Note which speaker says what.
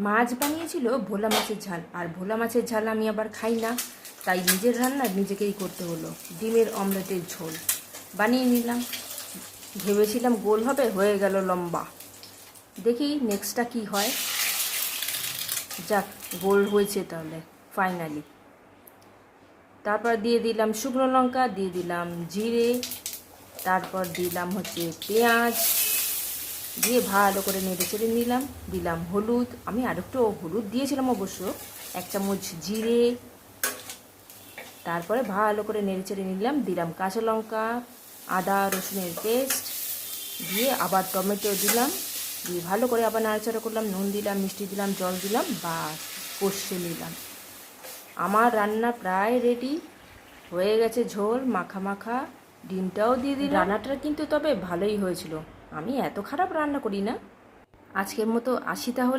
Speaker 1: মাছ বানিয়েছিল ভোলা মাছের ঝাল, আর ভোলা মাছের ঝাল আমি আবার খাই না, তাই নিজের রান্না নিজেকেই করতে হলো। ডিমের অমলেটের ঝোল বানিয়ে নিলাম। ভেবেছিলাম গোল হবে, হয়ে গেল লম্বা। দেখি নেক্সটটা কি হয়। যাক, গোল হয়েছে তাহলে ফাইনালি। তারপর দিয়ে দিলাম শুকনো লঙ্কা, দিয়ে দিলাম জিরে, তারপর দিলাম হচ্ছে পেঁয়াজ, দিয়ে ভালো করে নেড়ে চেড়ে নিলাম। দিলাম হলুদ, আমি আরেকটু হলুদ দিয়েছিলাম অবশ্য, 1 চামচ জিরে, তারপরে ভালো করে নেড়ে চেড়ে নিলাম। দিলাম কাঁচা লঙ্কা, আদা রসুনের পেস্ট, দিয়ে আবার টমেটো দিলাম, দিয়ে ভালো করে আবার নাড়াচাড়া করলাম। নুন দিলাম, মিষ্টি দিলাম, জল দিলাম, বাস কষে নিলাম। আমার রান্না প্রায় রেডি হয়ে গেছে। ঝোল মাখা মাখা, ডিমটাও দিয়ে দিলাম। রান্নাটা কিন্তু তবে ভালোই হয়েছিল, আমি এত খারাপ রান্না করি না। আজকের মতো আসি তাহলে।